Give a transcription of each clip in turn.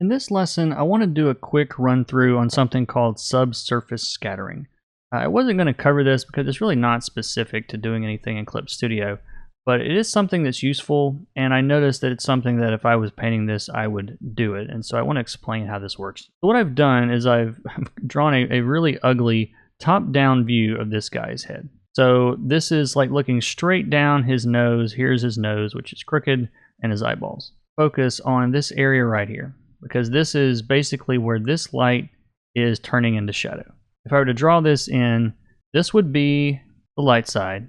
In this lesson, I want to do a quick run through on something called subsurface scattering. I wasn't going to cover this because it's really not specific to doing anything in Clip Studio, but it is something that's useful, and I noticed that it's something that if I was painting this, I would do it, and so I want to explain how this works. So what I've done is I've drawn a really ugly top-down view of this guy's head. So this is like looking straight down his nose. Here's his nose, which is crooked, and his eyeballs. Focus on this area right here, because this is basically where this light is turning into shadow. If I were to draw this in, this would be the light side,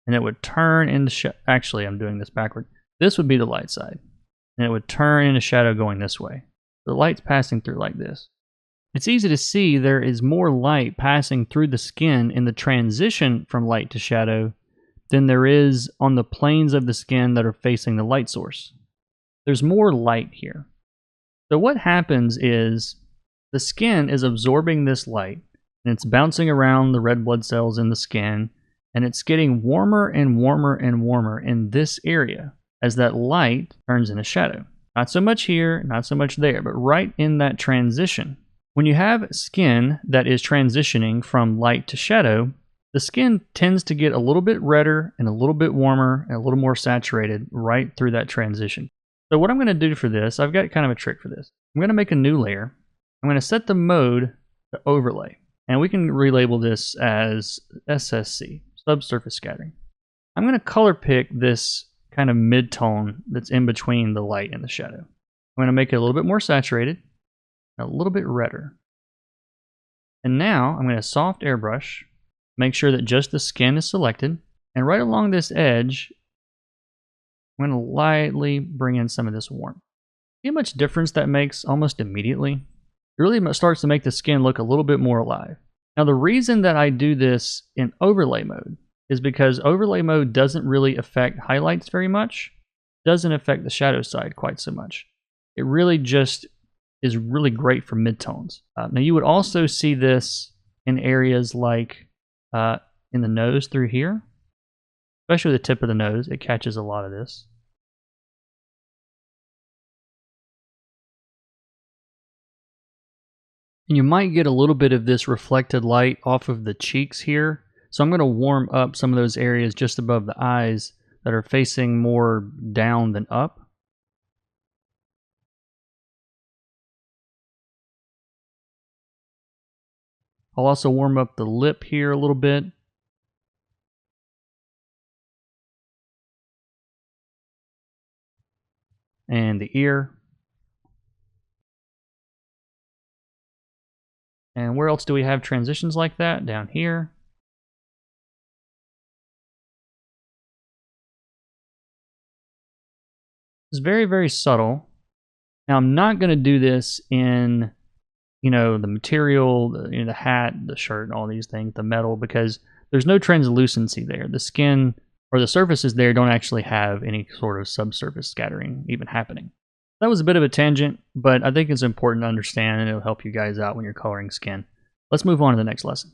and it would turn into shadow. Actually, I'm doing this backward. This would be the light side, and it would turn into shadow going this way. The light's passing through like this. It's easy to see there is more light passing through the skin in the transition from light to shadow than there is on the planes of the skin that are facing the light source. There's more light here. So what happens is the skin is absorbing this light, and it's bouncing around the red blood cells in the skin, and it's getting warmer and warmer and warmer in this area as that light turns into shadow. Not so much here, not so much there, but right in that transition. When you have skin that is transitioning from light to shadow, the skin tends to get a little bit redder and a little bit warmer and a little more saturated right through that transition. So what I'm going to do for this, I've got kind of a trick for this. I'm going to make a new layer. I'm going to set the mode to overlay. And we can relabel this as SSC, subsurface scattering. I'm going to color pick this kind of mid-tone that's in between the light and the shadow. I'm going to make it a little bit more saturated, a little bit redder. And now I'm going to soft airbrush, make sure that just the skin is selected, and right along this edge, I'm going to lightly bring in some of this warmth. See how much difference that makes almost immediately? It really starts to make the skin look a little bit more alive. Now the reason that I do this in overlay mode is because overlay mode doesn't really affect highlights very much, doesn't affect the shadow side quite so much. It really just is really great for midtones. Now you would also see this in areas like in the nose through here, especially the tip of the nose. It catches a lot of this. And you might get a little bit of this reflected light off of the cheeks here. So I'm going to warm up some of those areas just above the eyes that are facing more down than up. I'll also warm up the lip here a little bit. And the ear. And where else do we have transitions like that? Down here. It's very, very subtle. Now I'm not going to do this in, the material, the hat, the shirt, all these things, the metal, because there's no translucency there. The skin or the surfaces there don't actually have any sort of subsurface scattering even happening. That was a bit of a tangent, but I think it's important to understand, and it'll help you guys out when you're coloring skin. Let's move on to the next lesson.